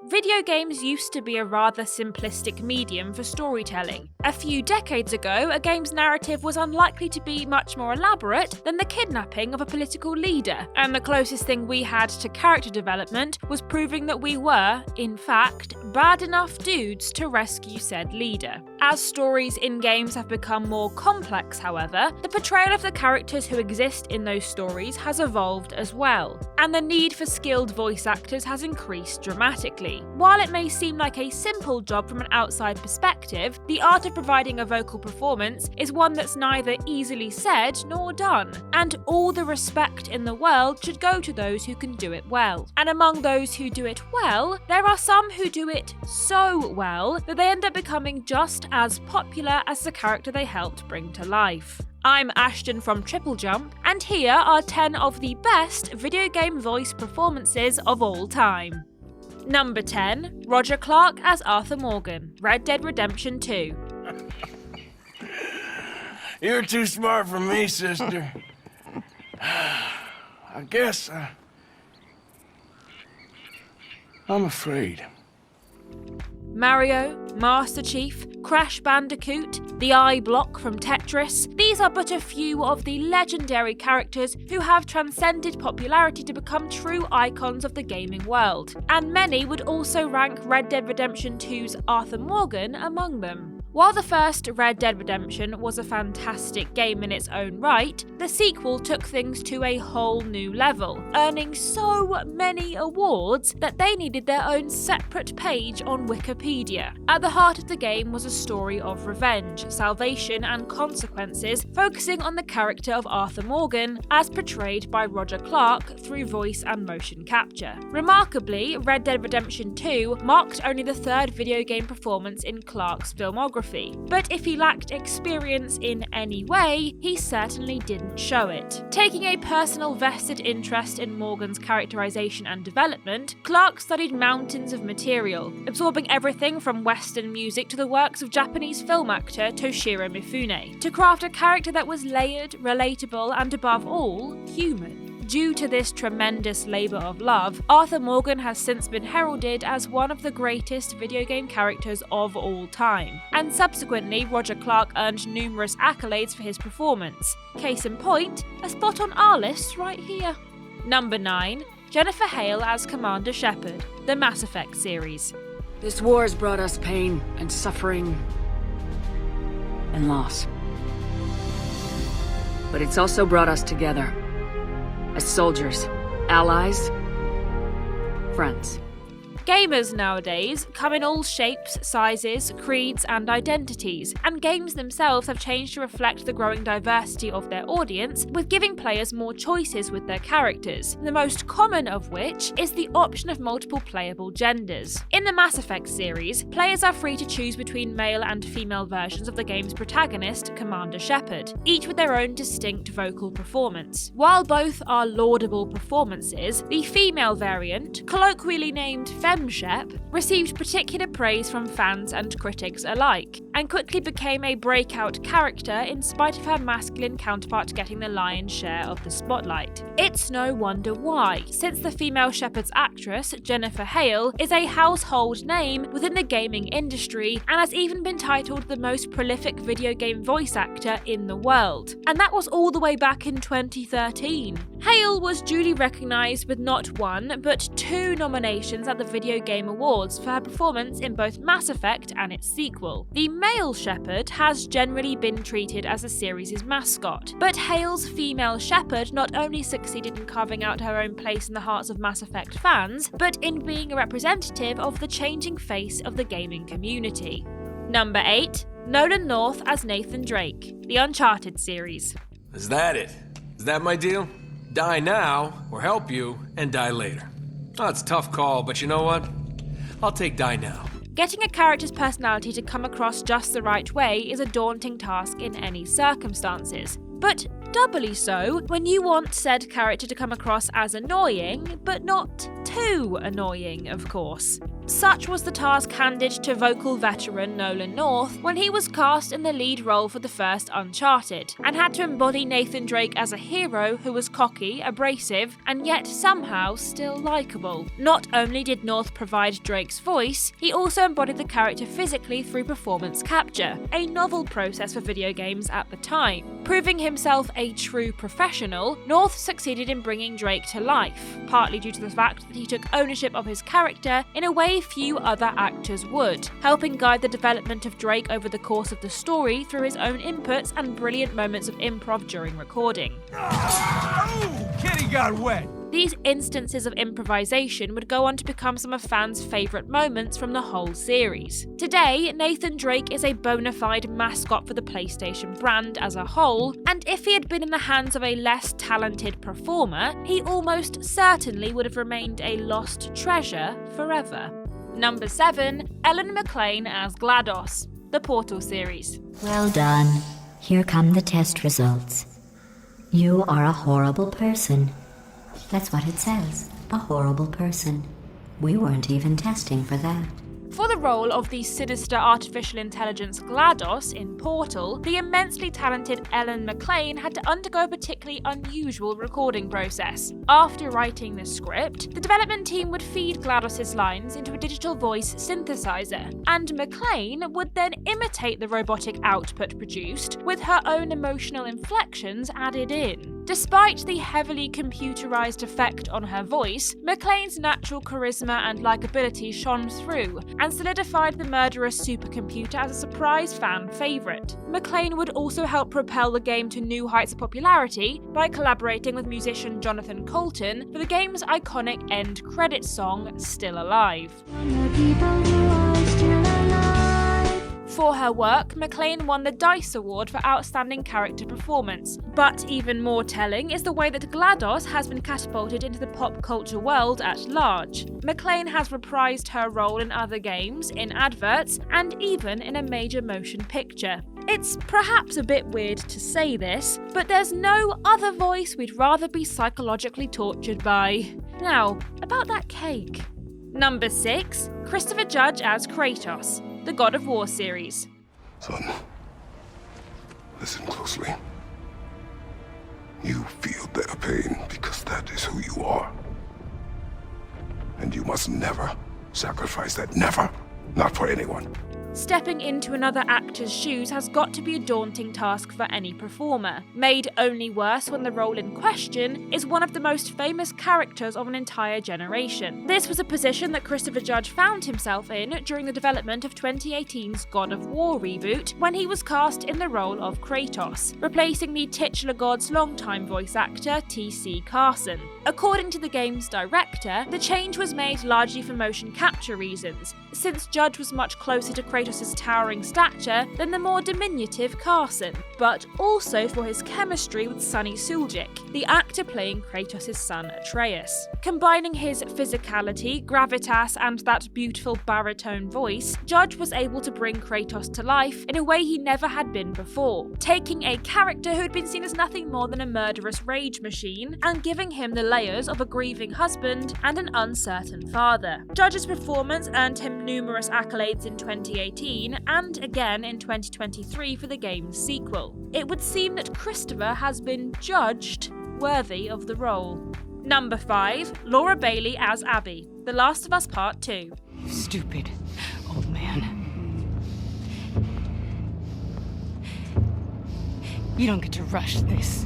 Video games used to be a rather simplistic medium for storytelling. A few decades ago, a game's narrative was unlikely to be much more elaborate than the kidnapping of a political leader, and the closest thing we had to character development was proving that we were, in fact, bad enough dudes to rescue said leader. As stories in games have become more complex, however, the portrayal of the characters who exist in those stories has evolved as well, and the need for skilled voice actors has increased dramatically. While it may seem like a simple job from an outside perspective, the art of providing a vocal performance is one that's neither easily said nor done, and all the respect in the world should go to those who can do it well. And among those who do it well, there are some who do it so well that they end up becoming just as popular as the character they helped bring to life. I'm Ashton from Triple Jump, and here are 10 of the best video game voice performances of all time. Number 10, Roger Clark as Arthur Morgan, Red Dead Redemption 2. You're too smart for me, sister. I guess I'm afraid. Mario, Master Chief, Crash Bandicoot, the Eye Block from Tetris, these are but a few of the legendary characters who have transcended popularity to become true icons of the gaming world, and many would also rank Red Dead Redemption 2's Arthur Morgan among them. While the first Red Dead Redemption was a fantastic game in its own right, the sequel took things to a whole new level, earning so many awards that they needed their own separate page on Wikipedia. At the heart of the game was a story of revenge, salvation, and consequences, focusing on the character of Arthur Morgan as portrayed by Roger Clark through voice and motion capture. Remarkably, Red Dead Redemption 2 marked only the third video game performance in Clark's filmography. But if he lacked experience in any way, he certainly didn't show it. Taking a personal vested interest in Morgan's characterization and development, Clark studied mountains of material, absorbing everything from Western music to the works of Japanese film actor Toshiro Mifune, to craft a character that was layered, relatable, and above all, human. Due to this tremendous labour of love, Arthur Morgan has since been heralded as one of the greatest video game characters of all time, and subsequently Roger Clark earned numerous accolades for his performance. Case in point, a spot on our list right here. Number 9, Jennifer Hale as Commander Shepard, the Mass Effect series. This war has brought us pain and suffering and loss. But it's also brought us together. As soldiers, allies, friends. Gamers nowadays come in all shapes, sizes, creeds, and identities, and games themselves have changed to reflect the growing diversity of their audience, with giving players more choices with their characters, the most common of which is the option of multiple playable genders. In the Mass Effect series, players are free to choose between male and female versions of the game's protagonist, Commander Shepard, each with their own distinct vocal performance. While both are laudable performances, the female variant, colloquially named FemShep, received particular praise from fans and critics alike, and quickly became a breakout character in spite of her masculine counterpart getting the lion's share of the spotlight. It's no wonder why, since the female Shepard's actress, Jennifer Hale, is a household name within the gaming industry and has even been titled the most prolific video game voice actor in the world. And that was all the way back in 2013. Hale was duly recognised with not one, but 2 nominations at the Video Game Awards for her performance in both Mass Effect and its sequel. The male Shepard has generally been treated as the series' mascot, but Hale's female Shepard not only succeeded in carving out her own place in the hearts of Mass Effect fans, but in being a representative of the changing face of the gaming community. Number 8, Nolan North as Nathan Drake, the Uncharted series. Is that it? Is that my deal? Die now, or help you, and die later. Oh, it's a tough call, but you know what? I'll take die now. Getting a character's personality to come across just the right way is a daunting task in any circumstances, but doubly so when you want said character to come across as annoying, but not too annoying, of course. Such was the task handed to vocal veteran Nolan North when he was cast in the lead role for the first Uncharted, and had to embody Nathan Drake as a hero who was cocky, abrasive, and yet somehow still likeable. Not only did North provide Drake's voice, he also embodied the character physically through performance capture, a novel process for video games at the time. Proving himself a true professional, North succeeded in bringing Drake to life, partly due to the fact that he took ownership of his character in a way few other actors would, helping guide the development of Drake over the course of the story through his own inputs and brilliant moments of improv during recording. Oh, kitty got wet! These instances of improvisation would go on to become some of fans' favourite moments from the whole series. Today, Nathan Drake is a bona fide mascot for the PlayStation brand as a whole, and if he had been in the hands of a less talented performer, he almost certainly would have remained a lost treasure forever. Number 7. Ellen McLain as GLaDOS, the Portal series. Well done. Here come the test results. You are a horrible person. That's what it says. A horrible person. We weren't even testing for that. For the role of the sinister artificial intelligence GLaDOS in Portal, the immensely talented Ellen McLain had to undergo a particularly unusual recording process. After writing the script, the development team would feed GLaDOS's lines into a digital voice synthesizer, and McLain would then imitate the robotic output produced, with her own emotional inflections added in. Despite the heavily computerized effect on her voice, McLain's natural charisma and likability shone through, and solidified the murderous supercomputer as a surprise fan favourite. McLain would also help propel the game to new heights of popularity by collaborating with musician Jonathan Coulton for the game's iconic end credits song, Still Alive. For her work, McLain won the DICE Award for Outstanding Character Performance. But even more telling is the way that GLaDOS has been catapulted into the pop culture world at large. McLain has reprised her role in other games, in adverts, and even in a major motion picture. It's perhaps a bit weird to say this, but there's no other voice we'd rather be psychologically tortured by. Now, about that cake. Number 6. Christopher Judge as Kratos, the God of War series. Son, listen closely. You feel their pain because that is who you are. And you must never sacrifice that. Never. Not for anyone. Stepping into another actor's shoes has got to be a daunting task for any performer, made only worse when the role in question is one of the most famous characters of an entire generation. This was a position that Christopher Judge found himself in during the development of 2018's God of War reboot, when he was cast in the role of Kratos, replacing the titular god's longtime voice actor T.C. Carson. According to the game's director, the change was made largely for motion capture reasons, since Judge was much closer to Kratos' towering stature than the more diminutive Carson, but also for his chemistry with Sonny Suljic, the actor playing Kratos' son Atreus. Combining his physicality, gravitas, and that beautiful baritone voice, Judge was able to bring Kratos to life in a way he never had been before, taking a character who had been seen as nothing more than a murderous rage machine and giving him the layers of a grieving husband and an uncertain father. Judge's performance earned him numerous accolades in 2018 and again in 2023 for the game's sequel. It would seem that Christopher has been judged worthy of the role. Number 5. Laura Bailey as Abby, The Last of Us Part 2. Stupid old man. You don't get to rush this.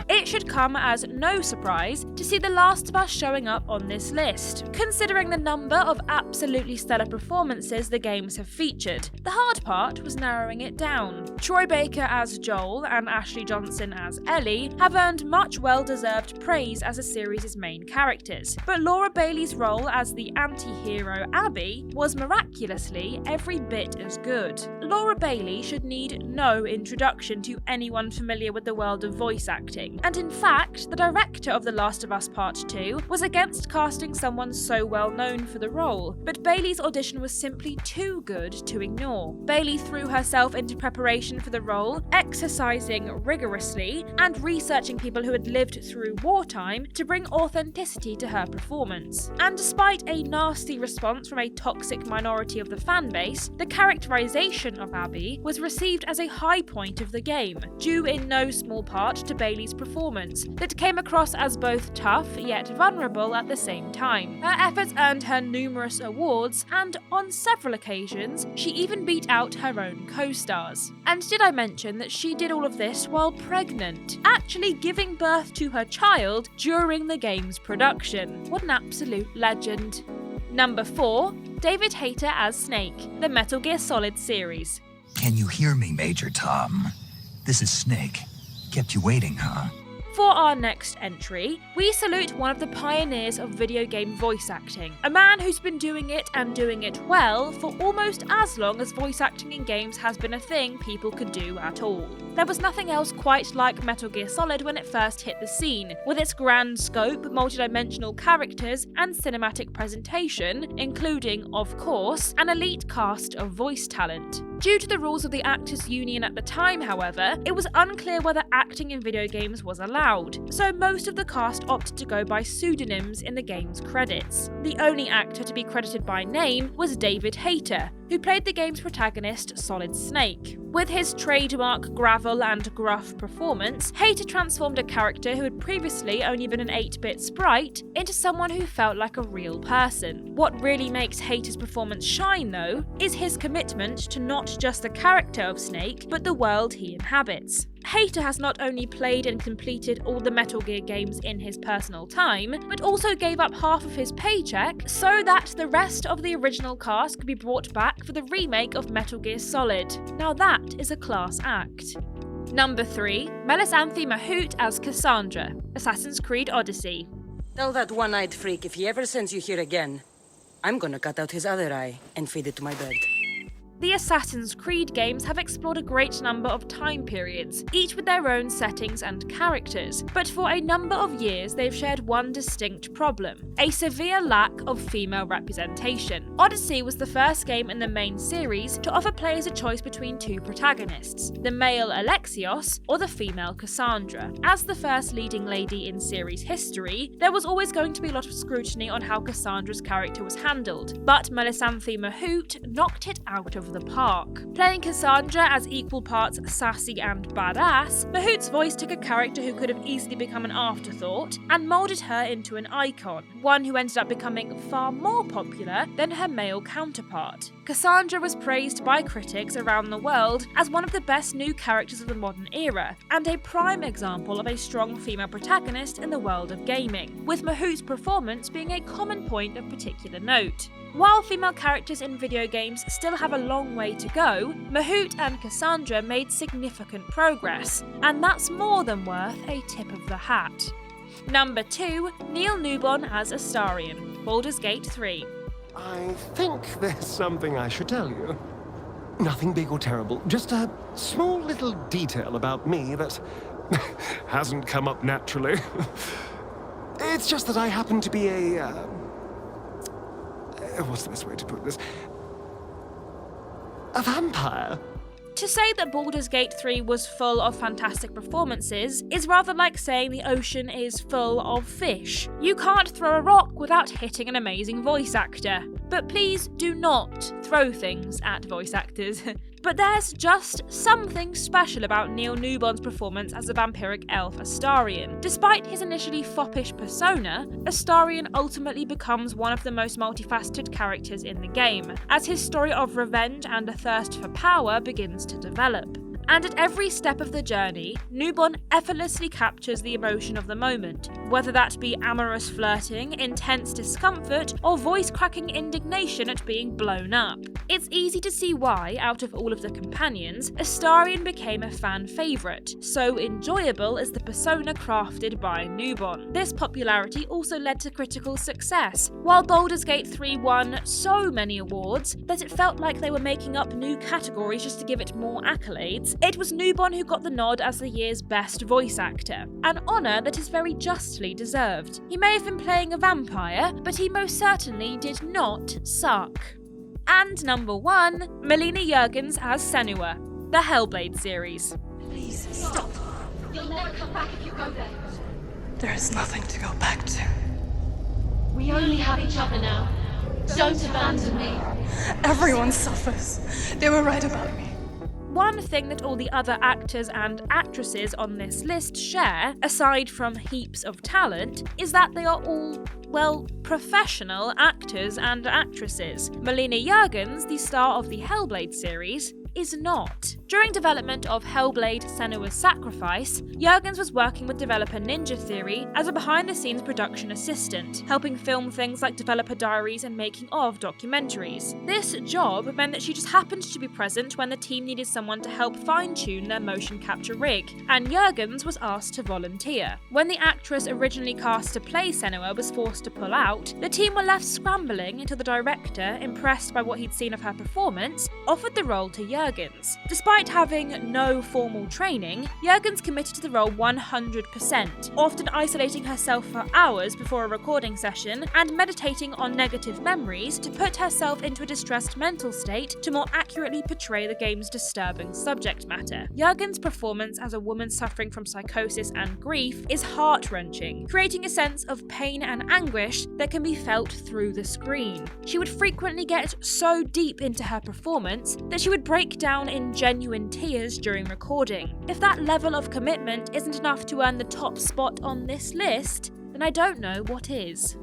It should come as no surprise to see The Last of Us showing up on this list, considering the number of absolutely stellar performances the games have featured. The hard part was narrowing it down. Troy Baker as Joel and Ashley Johnson as Ellie have earned much well-deserved praise as the series' main characters, but Laura Bailey's role as the anti-hero Abby was miraculously every bit as good. Laura Bailey should need no introduction to anyone familiar with the world of voice acting, and and in fact, the director of The Last of Us Part 2 was against casting someone so well known for the role, but Bailey's audition was simply too good to ignore. Bailey threw herself into preparation for the role, exercising rigorously and researching people who had lived through wartime to bring authenticity to her performance. And despite a nasty response from a toxic minority of the fanbase, the characterization of Abby was received as a high point of the game, due in no small part to Bailey's performance that came across as both tough yet vulnerable at the same time. Her efforts earned her numerous awards, and on several occasions, she even beat out her own co-stars. And did I mention that she did all of this while pregnant, actually giving birth to her child during the game's production? What an absolute legend. Number 4, David Hayter as Snake, the Metal Gear Solid series. Can you hear me, Major Tom? This is Snake. Kept you waiting, huh? For our next entry, we salute one of the pioneers of video game voice acting, a man who's been doing it and doing it well for almost as long as voice acting in games has been a thing people could do at all. There was nothing else quite like Metal Gear Solid when it first hit the scene, with its grand scope, multidimensional characters, and cinematic presentation, including, of course, an elite cast of voice talent. Due to the rules of the Actors Union at the time, however, it was unclear whether acting in video games was allowed, so most of the cast opted to go by pseudonyms in the game's credits. The only actor to be credited by name was David Hayter, who played the game's protagonist, Solid Snake. With his trademark gravel and gruff performance, Hayter transformed a character who had previously only been an 8-bit sprite into someone who felt like a real person. What really makes Hayter's performance shine, though, is his commitment to not just the character of Snake, but the world he inhabits. Hayter has not only played and completed all the Metal Gear games in his personal time, but also gave up half of his paycheck so that the rest of the original cast could be brought back for the remake of Metal Gear Solid. Now that is a class act. Number 3, Melisanthe Mahout as Cassandra, Assassin's Creed Odyssey. Tell that one-eyed freak if he ever sends you here again, I'm gonna cut out his other eye and feed it to my bird. The Assassin's Creed games have explored a great number of time periods, each with their own settings and characters, but for a number of years they've shared one distinct problem: a severe lack of female representation. Odyssey was the first game in the main series to offer players a choice between two protagonists, the male Alexios or the female Cassandra. As the first leading lady in series history, there was always going to be a lot of scrutiny on how Cassandra's character was handled, but Melisanthe Mahout knocked it out of the park. Playing Cassandra as equal parts sassy and badass, Mahout's voice took a character who could have easily become an afterthought and moulded her into an icon, one who ended up becoming far more popular than her male counterpart. Cassandra was praised by critics around the world as one of the best new characters of the modern era, and a prime example of a strong female protagonist in the world of gaming, with Mahout's performance being a common point of particular note. While female characters in video games still have a long way to go, Mahout and Cassandra made significant progress, and that's more than worth a tip of the hat. Number 2, Neil Newbon as Astarion, Baldur's Gate 3. I think there's something I should tell you. Nothing big or terrible, just a small little detail about me that hasn't come up naturally. It's just that I happen to be what's the best way to put this? A vampire. To say that Baldur's Gate 3 was full of fantastic performances is rather like saying the ocean is full of fish. You can't throw a rock without hitting an amazing voice actor. But please do not throw things at voice actors. But there's just something special about Neil Newbon's performance as the vampiric elf Astarion. Despite his initially foppish persona, Astarion ultimately becomes one of the most multifaceted characters in the game, as his story of revenge and a thirst for power begins to develop. And at every step of the journey, Newbon effortlessly captures the emotion of the moment, whether that be amorous flirting, intense discomfort, or voice-cracking indignation at being blown up. It's easy to see why, out of all of the companions, Astarion became a fan favourite, so enjoyable is the persona crafted by Newbon. This popularity also led to critical success, while Baldur's Gate 3 won so many awards that it felt like they were making up new categories just to give it more accolades. it was Newbon who got the nod as the year's best voice actor, an honour that is very justly deserved. He may have been playing a vampire, but he most certainly did not suck. And number 1, Melina Juergens as Senua, the Hellblade series. Please, stop. You'll never come back if you go there. There is nothing to go back to. We only have each other now. Don't abandon me. Everyone suffers. They were right about me. One thing that all the other actors and actresses on this list share, aside from heaps of talent, is that they are all, well, professional actors and actresses. Melina Juergens, the star of the Hellblade series, is not. During development of Hellblade: Senua's Sacrifice, Juergens was working with developer Ninja Theory as a behind-the-scenes production assistant, helping film things like developer diaries and making of documentaries. This job meant that she just happened to be present when the team needed someone to help fine-tune their motion capture rig, and Juergens was asked to volunteer. When the actress originally cast to play Senua was forced to pull out, the team were left scrambling until the director, impressed by what he'd seen of her performance, offered the role to Juergens. Despite having no formal training, Juergens committed to the role 100%, often isolating herself for hours before a recording session and meditating on negative memories to put herself into a distressed mental state to more accurately portray the game's disturbing subject matter. Juergens' performance as a woman suffering from psychosis and grief is heart-wrenching, creating a sense of pain and anguish that can be felt through the screen. She would frequently get so deep into her performance that she would break down in genuine tears during recording. If that level of commitment isn't enough to earn the top spot on this list, then I don't know what is.